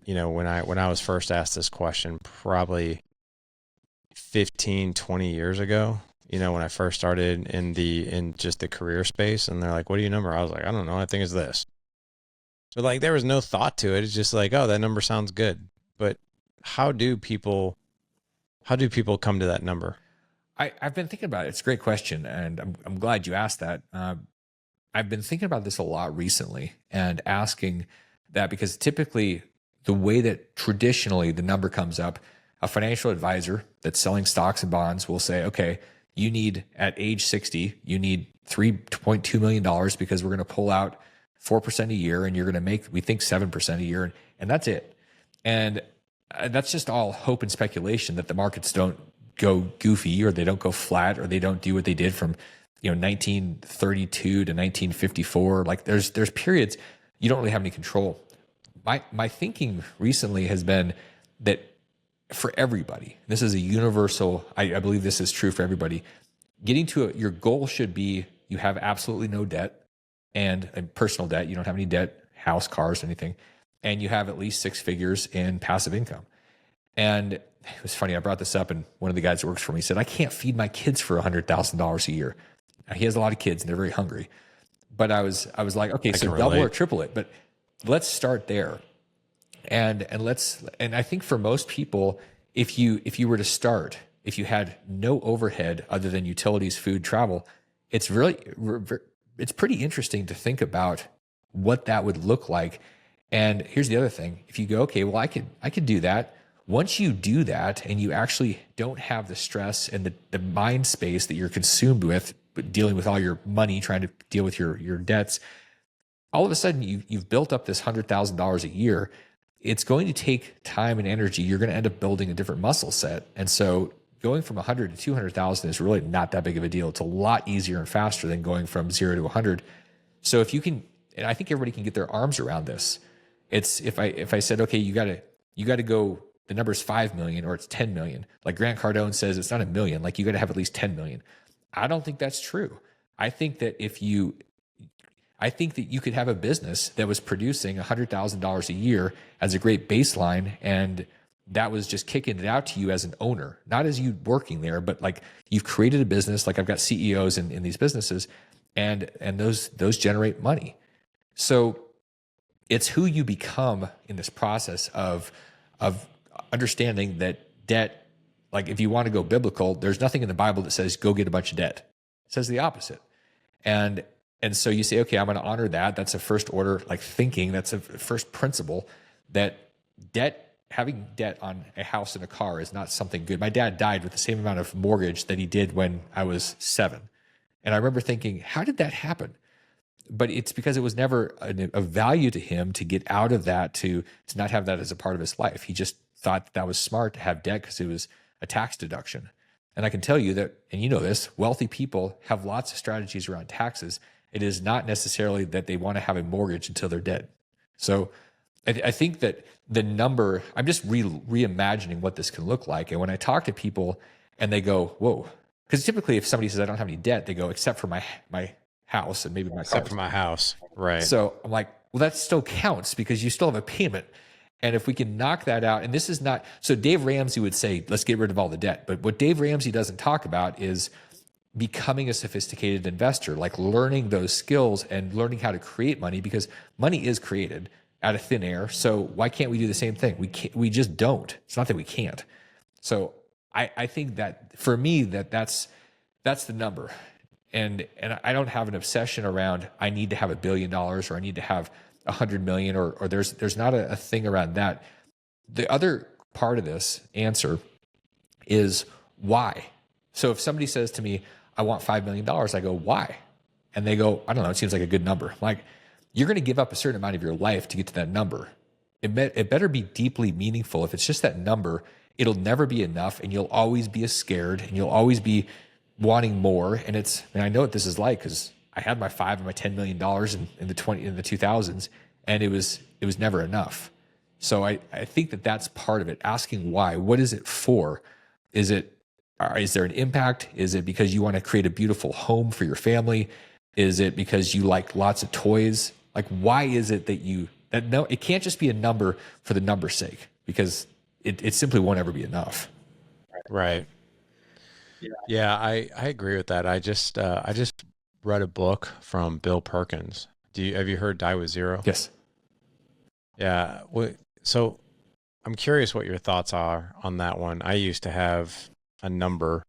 when I was first asked this question, probably 15, 20 years ago, when I first started in just the career space, and they're like, "What do you number?" I was like, "I don't know. I think it's this." So like there was no thought to it. It's just like, "Oh, that number sounds good." But how do people come to that number? I've been thinking about it. It's a great question, and I'm glad you asked that. I've been thinking about this a lot recently and asking that because typically the way that traditionally the number comes up, a financial advisor that's selling stocks and bonds will say, okay, you need at age 60, you need $3.2 million because we're going to pull out 4% a year and you're going to make, we think 7% a year. And that's it. And that's just all hope and speculation that the markets don't go goofy or they don't go flat or they don't do what they did from 1932 to 1954. Like there's periods you don't really have any control. My thinking recently has been that for everybody, this is a universal, I believe this is true for everybody, getting to your goal should be you have absolutely no debt and personal debt. You don't have any debt, house, cars, anything. And you have at least six figures in passive income. And it was funny, I brought this up and one of the guys that works for me said, I can't feed my kids for $100,000 a year. Now, he has a lot of kids and they're very hungry. But I was like, okay, so double or triple it. But let's start there. And I think for most people, if you were to start, if you had no overhead other than utilities, food, travel, it's pretty interesting to think about what that would look like. And here's the other thing. If you go, okay, well, I could do that. Once you do that and you actually don't have the stress and the mind space that you're consumed with dealing with all your money, trying to deal with your debts, all of a sudden you've built up this $100,000 a year. It's going to take time and energy. You're going to end up building a different muscle set. And so going from 100 to 200,000 is really not that big of a deal. It's a lot easier and faster than going from 0 to 100. So if you can, and I think everybody can get their arms around this. It's if I said, okay, you got to go, the number is 5 million or it's 10 million. Like Grant Cardone says, it's not a million. Like you got to have at least 10 million. I don't think that's true. I think that you could have a business that was producing $100,000 a year as a great baseline, and that was just kicking it out to you as an owner, not as you working there, but like you've created a business. Like I've got CEOs in these businesses, and those generate money. So it's who you become in this process of understanding that debt. Like if you want to go biblical, there's nothing in the Bible that says go get a bunch of debt. It says the opposite. And so you say, okay, I'm going to honor that. That's a first order, like thinking. That's a first principle that having debt on a house and a car is not something good. My dad died with the same amount of mortgage that he did when I was 7. And I remember thinking, how did that happen? But it's because it was never a value to him to get out of that, to not have that as a part of his life. He just thought that was smart to have debt because it was a tax deduction. And I can tell you that, and you know this, wealthy people have lots of strategies around taxes. It is not necessarily that they want to have a mortgage until they're dead. So I think that the number, I'm just reimagining what this can look like. And when I talk to people and they go, whoa, because typically if somebody says, I don't have any debt, they go, except for my house and maybe my except for my house. Right. So I'm like, well, that still counts because you still have a payment. And if we can knock that out, and this is not, so Dave Ramsey would say, let's get rid of all the debt. But what Dave Ramsey doesn't talk about is becoming a sophisticated investor, like learning those skills and learning how to create money, because money is created out of thin air. So why can't we do the same thing? We just don't. It's not that we can't. So I think that for me, that's the number. And I don't have an obsession around, I need to have $1 billion or I need to have 100 million or there's not a thing around that. The other part of this answer is why. So if somebody says to me, I want $5 million, I go, why? And they go, I don't know, it seems like a good number. Like, you're going to give up a certain amount of your life to get to that number. It better be deeply meaningful. If it's just that number, it'll never be enough and you'll always be scared and you'll always be wanting more. And I know what this is like because I had my $5 and my $10 million in the 2000s, and it was never enough. So I think that's part of it. Asking why. What is it for? Is there an impact? Is it because you want to create a beautiful home for your family? Is it because you like lots of toys? Like, why is it no, it can't just be a number for the number's sake, because it simply won't ever be enough. Right. Yeah, I agree with that. I just read a book from Bill Perkins. Have you heard Die with Zero? Yes. Yeah. So I'm curious what your thoughts are on that one. I used to have a number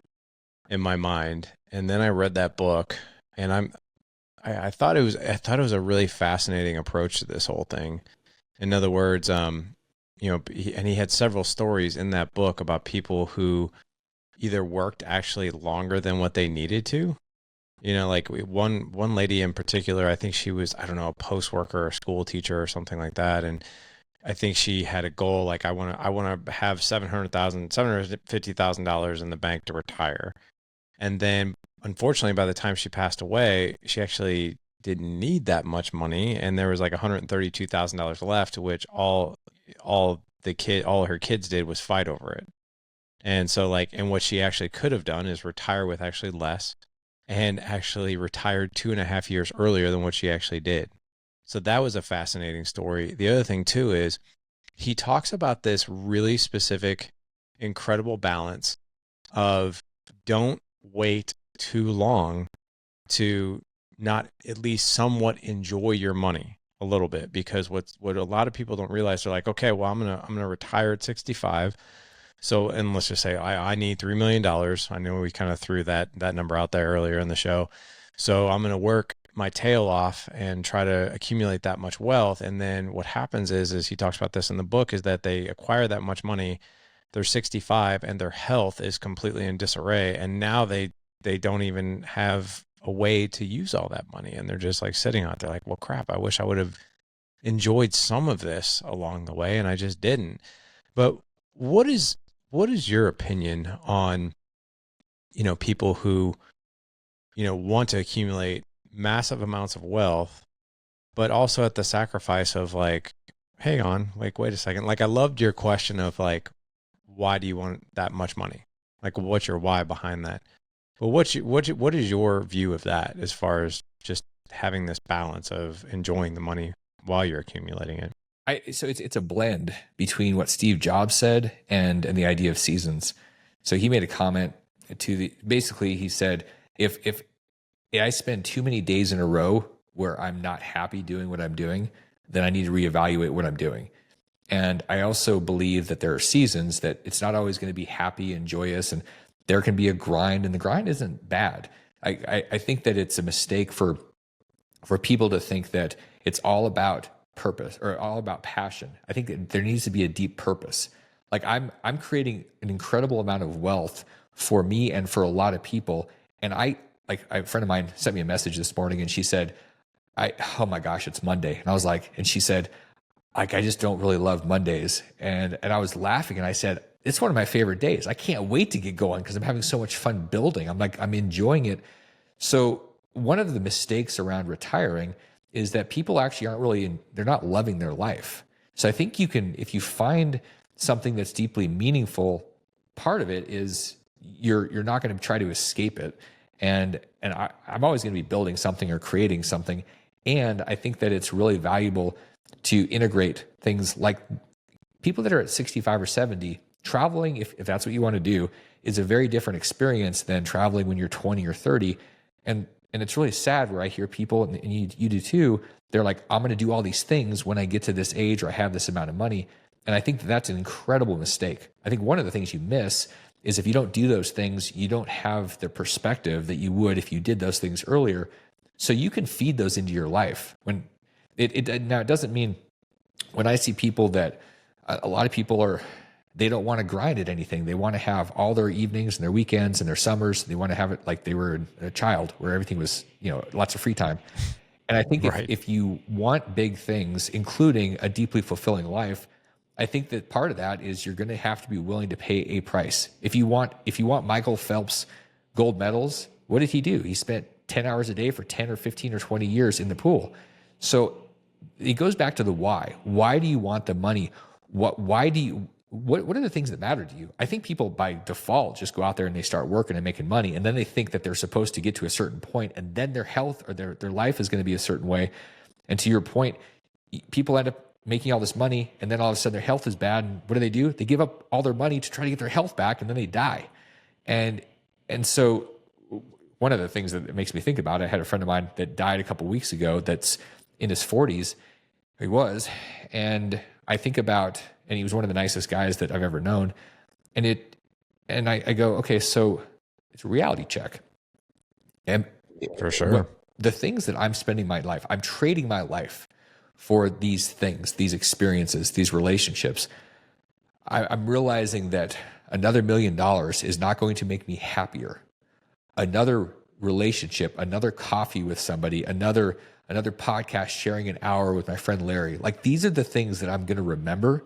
in my mind, and then I read that book, and I thought it was a really fascinating approach to this whole thing. In other words, and he had several stories in that book about people who either worked actually longer than what they needed to. Like one lady in particular, I think she was, I don't know, a post worker or a school teacher or something like that, and I think she had a goal like I want to have $750,000 in the bank to retire. And then unfortunately by the time she passed away, she actually didn't need that much money and there was like $132,000 left, which all her kids did was fight over it. And so and what she actually could have done is retire with actually less and actually retired 2.5 years earlier than what she actually did. So that was a fascinating story. The other thing too is he talks about this really specific, incredible balance of don't wait too long to not at least somewhat enjoy your money a little bit, because what a lot of people don't realize, they're like, okay, well, I'm gonna retire at 65. So, and let's just say I need $3 million. I know we kind of threw that number out there earlier in the show. So I'm going to work my tail off and try to accumulate that much wealth. And then what happens is he talks about this in the book, is that they acquire that much money. They're 65 and their health is completely in disarray. And now they don't even have a way to use all that money. And they're just like sitting out there like, well, crap, I wish I would have enjoyed some of this along the way. And I just didn't. But what is your opinion on, people who, want to accumulate massive amounts of wealth, but also at the sacrifice of like, hang on, like, wait a second. Like, I loved your question of like, why do you want that much money? Like, what's your why behind that? But what is your view of that as far as just having this balance of enjoying the money while you're accumulating it? So it's a blend between what Steve Jobs said and the idea of seasons. So he made a comment basically he said, if I spend too many days in a row where I'm not happy doing what I'm doing, then I need to reevaluate what I'm doing. And I also believe that there are seasons that it's not always going to be happy and joyous, and there can be a grind, and the grind isn't bad. I think that it's a mistake for people to think that it's all about purpose or all about passion. I think that there needs to be a deep purpose. Like I'm creating an incredible amount of wealth for me and for a lot of people. And a friend of mine sent me a message this morning and she said, oh my gosh, it's Monday. And I was like, and she said, like, I just don't really love Mondays. And I was laughing and I said, it's one of my favorite days. I can't wait to get going because I'm having so much fun building. I'm enjoying it. So one of the mistakes around retiring is that people actually aren't really they're not loving their life. So I think if you find something that's deeply meaningful, part of it is you're not going to try to escape it. And I'm always going to be building something or creating something. And I think that it's really valuable to integrate things like people that are at 65 or 70, traveling, if that's what you want to do, is a very different experience than traveling when you're 20 or 30. And it's really sad where I hear people, and you do too, they're like, I'm going to do all these things when I get to this age or I have this amount of money. And I think that's an incredible mistake. I think one of the things you miss is if you don't do those things, you don't have the perspective that you would if you did those things earlier. So you can feed those into your life. Now it doesn't mean when I see people that a lot of people they don't want to grind at anything. They want to have all their evenings and their weekends and their summers. They want to have it like they were a child where everything was, lots of free time. And I think Right. if you want big things, including a deeply fulfilling life, I think that part of that is you're going to have to be willing to pay a price. If you want Michael Phelps gold medals, what did he do? He spent 10 hours a day for 10 or 15 or 20 years in the pool. So it goes back to the why. Why do you want the money? What are the things that matter to you? I think people by default just go out there and they start working and making money. And then they think that they're supposed to get to a certain point and then their health or their life is going to be a certain way. And to your point, people end up making all this money and then all of a sudden their health is bad. And what do? They give up all their money to try to get their health back and then they die. And And so one of the things that makes me think about it, I had a friend of mine that died a couple weeks ago that's in his 40s. He was. And I think about, and he was one of the nicest guys that I've ever known. And I go, okay, so it's a reality check. And For sure. the things that I'm spending my life, I'm trading my life for these things, these experiences, these relationships. I'm realizing that another $1 million is not going to make me happier. Another relationship, another coffee with somebody, another podcast, sharing an hour with my friend Larry. Like, these are the things that I'm going to remember,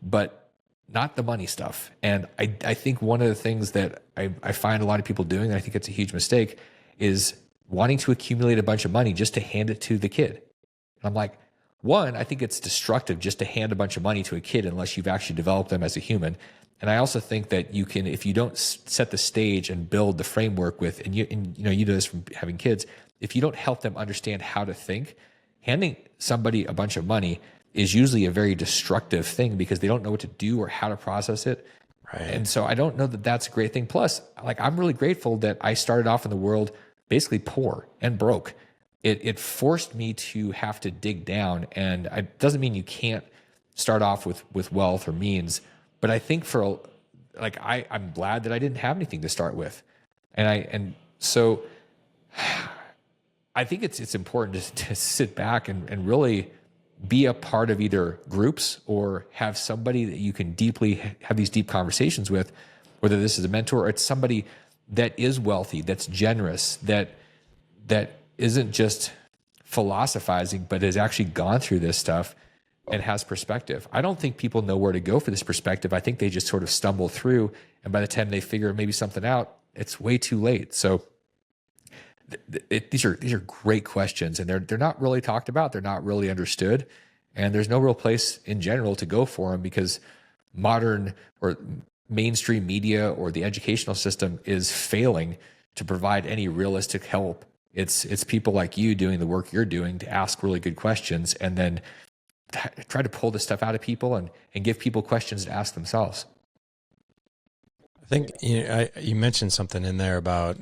but not the money stuff. And I think one of the things that I find a lot of people doing, and I think it's a huge mistake, is wanting to accumulate a bunch of money just to hand it to the kid. And I'm like, one, I think it's destructive just to hand a bunch of money to a kid unless you've actually developed them as a human. And I also think that you can, if you don't set the stage and build the framework with, and you do this from having kids, if you don't help them understand how to think, handing somebody a bunch of money is usually a very destructive thing because they don't know what to do or how to process it. Right. And so I don't know that that's a great thing. Plus, like, I'm really grateful that I started off in the world basically poor and broke. It forced me to have to dig down, and it doesn't mean you can't start off with wealth or means, but I think I'm glad that I didn't have anything to start with. And so I think it's important to sit back and really be a part of either groups or have somebody that you can deeply have these deep conversations with, whether this is a mentor or it's somebody that is wealthy, that's generous, that isn't just philosophizing, but has actually gone through this stuff and has perspective. I don't think people know where to go for this perspective. I think they just sort of stumble through, and by the time they figure maybe something out, it's way too late. So these are great questions, and they're not really talked about. They're not really understood, and there's no real place in general to go for them because modern or mainstream media or the educational system is failing to provide any realistic help. It's people like you doing the work you're doing to ask really good questions and then try to pull this stuff out of people and give people questions to ask themselves. I think you mentioned something in there about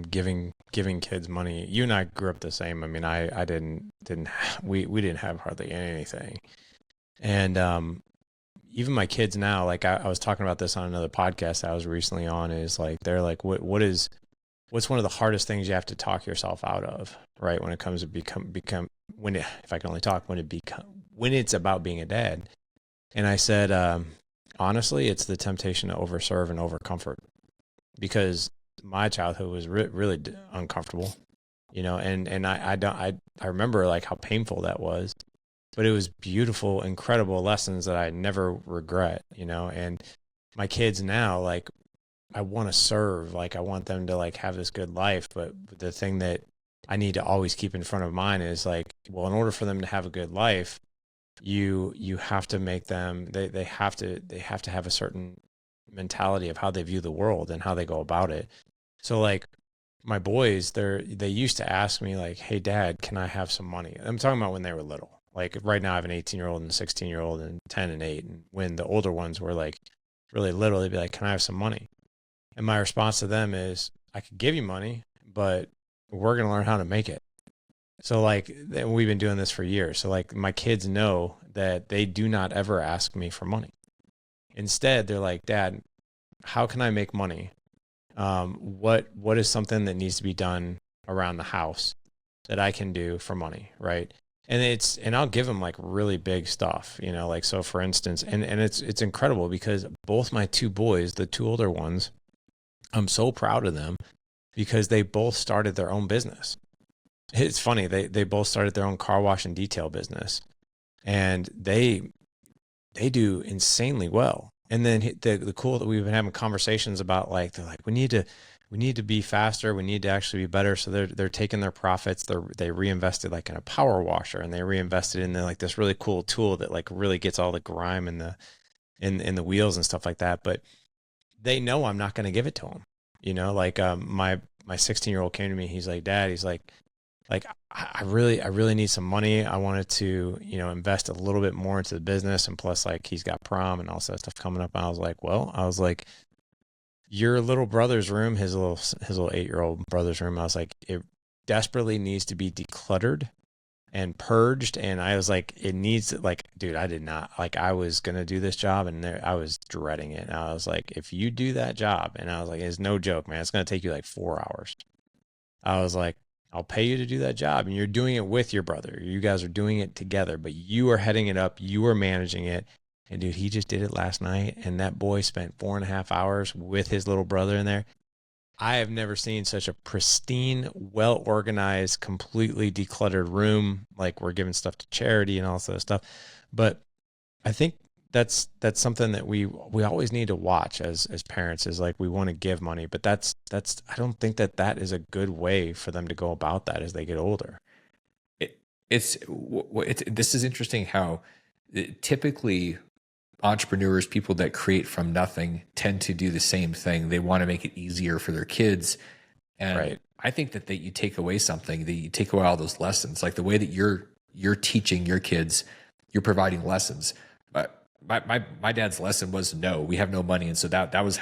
giving kids money. You and I grew up the same. I mean, I didn't we didn't have hardly anything, and even my kids now, like I was talking about this on another podcast I was recently on, is like they're like, what's one of the hardest things you have to talk yourself out of, right? When it comes to if I can only talk, when it's about being a dad. And I said, honestly, it's the temptation to overserve and overcomfort, because my childhood was really uncomfortable, and I remember like how painful that was, but it was beautiful, incredible lessons that I never regret, and my kids now, like, I want to serve, like I want them to like have this good life, but the thing that I need to always keep in front of mine is like, well, in order for them to have a good life, you have to make them, they have to have a certain mentality of how they view the world and how they go about it. So like my boys, they used to ask me like, hey dad, can I have some money? I'm talking about when they were little. Like right now I have an 18-year-old and a 16-year-old and 10 and 8. And when the older ones were like really little, they'd be like, can I have some money? And my response to them is, I could give you money, but we're going to learn how to make it. So like, we've been doing this for years. So like my kids know that they do not ever ask me for money. Instead, they're like, Dad, how can I make money? What is something that needs to be done around the house that I can do for money, right? And I'll give them like really big stuff, like, so for instance, and it's incredible because both my two boys, the two older ones, I'm so proud of them because they both started their own business. It's funny. They both started their own car wash and detail business, and they do insanely well. And then the cool that we've been having conversations about, like, they're like, we need to be faster. We need to actually be better. So they're taking their profits. They reinvested like in a power washer, and they reinvested in like this really cool tool that like really gets all the grime in the wheels and stuff like that. But they know I'm not going to give it to them. Like my 16-year-old came to me. He's like, Dad, he's like I really need some money. I wanted to, invest a little bit more into the business. And plus, like, he's got prom and all that stuff coming up. And I was like, your little brother's room, his little 8-year-old brother's room, I was like, it desperately needs to be decluttered and purged. And I was like, it needs to, like, dude, I did not, like, I was gonna do this job, and I was dreading it. And I was like, if you do that job, and I was like, it's no joke, man, it's gonna take you like 4 hours. I was like, I'll pay you to do that job, and you're doing it with your brother. You guys are doing it together, but you are heading it up. You are managing it. And dude, he just did it last night, and that boy spent 4.5 hours with his little brother in there. I have never seen such a pristine, well organized, completely decluttered room. Like, we're giving stuff to charity and all this other stuff. But I think that's something that we always need to watch as parents, is like, we want to give money, but that's I don't think that is a good way for them to go about that as they get older. This is interesting how typically entrepreneurs, people that create from nothing, tend to do the same thing. They want to make it easier for their kids. And Right. I think that you take away something, that you take away all those lessons, like the way that you're teaching your kids, you're providing lessons. But my dad's lesson was no, we have no money. And so that was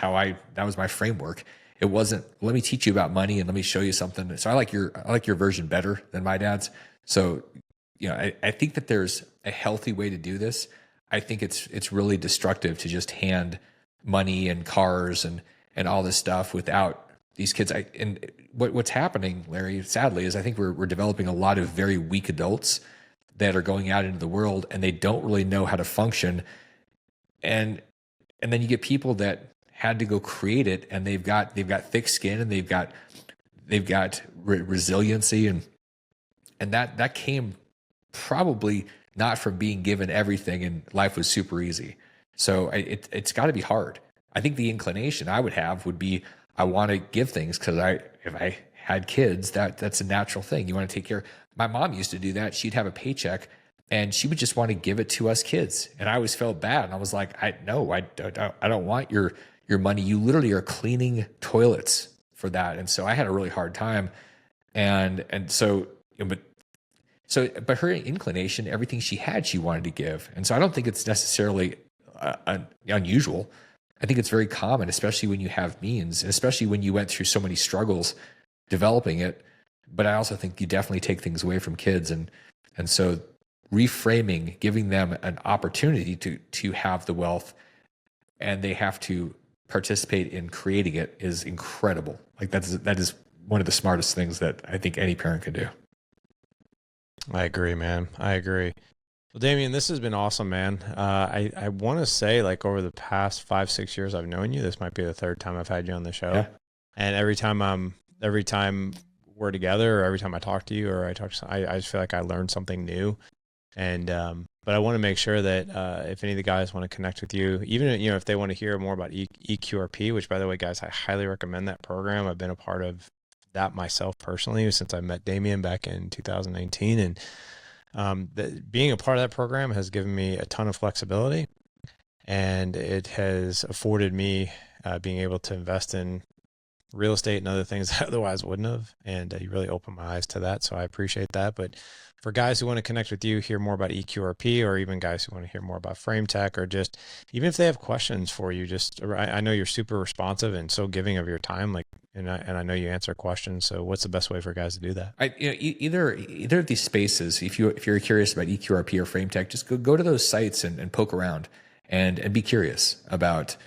my framework. It wasn't, let me teach you about money and let me show you something. So I like your version better than my dad's. So, I think that there's a healthy way to do this. I think it's really destructive to just hand money and cars and all this stuff without these kids. And what's happening, Larry, sadly, is I think we're developing a lot of very weak adults that are going out into the world, and they don't really know how to function. And then you get people that had to go create it, and they've got thick skin, and they've got resiliency, and that came probably not from being given everything and life was super easy. So it's got to be hard. I think the inclination I would have would be, I want to give things because if I had kids, that's a natural thing. You want to take care. My mom used to do that. She'd have a paycheck and she would just want to give it to us kids. And I always felt bad. And I was like, I don't want your money. You literally are cleaning toilets for that. And so I had a really hard time. And so, but her inclination, everything she had, she wanted to give. And so I don't think it's necessarily unusual. I think it's very common, especially when you have means, and especially when you went through so many struggles developing it. But I also think you definitely take things away from kids. And so reframing, giving them an opportunity to have the wealth, and they have to participate in creating it, is incredible. Like that is one of the smartest things that I think any parent can do. I agree, man. I agree. Well, Damian, this has been awesome, man. I want to say, like, over the past 5-6 years I've known you, this might be the third time I've had you on the show. Yeah. And every time we're together, or every time I talk to you, or I talk to I just feel like I learned something new. And but I want to make sure that if any of the guys want to connect with you, even if they want to hear more about EQRP, which, by the way, guys, I highly recommend that program. I've been a part of that myself personally since I met Damian back in 2019, and being a part of that program has given me a ton of flexibility, and it has afforded me being able to invest in real estate and other things that I otherwise wouldn't have. And you really opened my eyes to that, so I appreciate that. But for guys who want to connect with you, hear more about EQRP, or even guys who want to hear more about FrameTech, or just even if they have questions for you, I know you're super responsive and so giving of your time, like, and I know you answer questions. So what's the best way for guys to do that? Either of these spaces, if you're curious about EQRP or FrameTech, just go to those sites and poke around and be curious about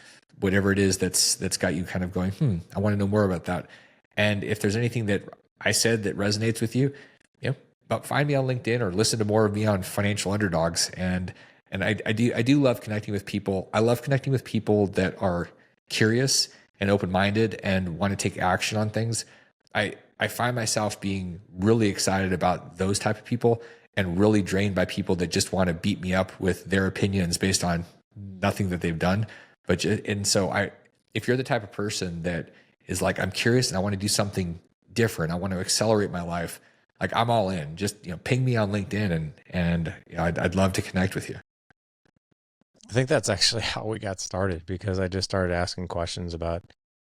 whatever it is that's got you kind of going, I want to know more about that. And if there's anything that I said that resonates with you, but find me on LinkedIn or listen to more of me on Financial Underdogs. And I do love connecting with people. I love connecting with people that are curious and open-minded and want to take action on things. I find myself being really excited about those type of people, and really drained by people that just want to beat me up with their opinions based on nothing that they've done. So if you're the type of person that is like, I'm curious and I want to do something different, I want to accelerate my life, like, I'm all in. Just ping me on LinkedIn, and I'd love to connect with you. I think that's actually how we got started, because I just started asking questions about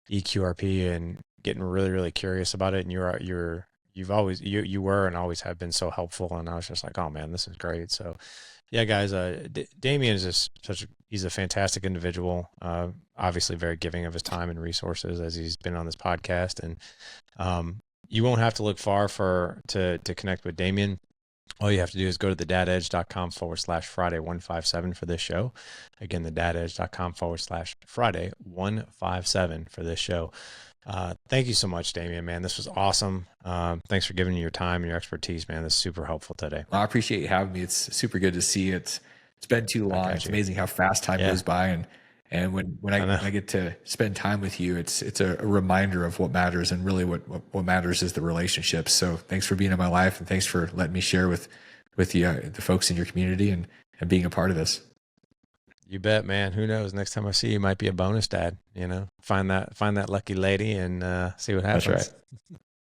EQRP and getting really, really curious about it. And you were and always have been so helpful, and I was just like, oh man, this is great. So yeah, guys, Damian is just he's a fantastic individual. Obviously very giving of his time and resources, as he's been on this podcast, and you won't have to look far to connect with Damian. All you have to do is go to thedadedge.com/Friday157 for this show. Again, thedadedge.com/Friday157 for this show. Thank you so much, Damian, man. This was awesome. Thanks for giving me your time and your expertise, man. This is super helpful today. Well, I appreciate you having me. It's super good to see you. It's been too long. It's amazing how fast time goes by. And when I get to spend time with you, it's a reminder of what matters, and really what matters is the relationships. So thanks for being in my life, and thanks for letting me share with the folks in your community and being a part of this. You bet, man. Who knows? Next time I see you, might be a bonus dad. Find that lucky lady and see what happens. That's right.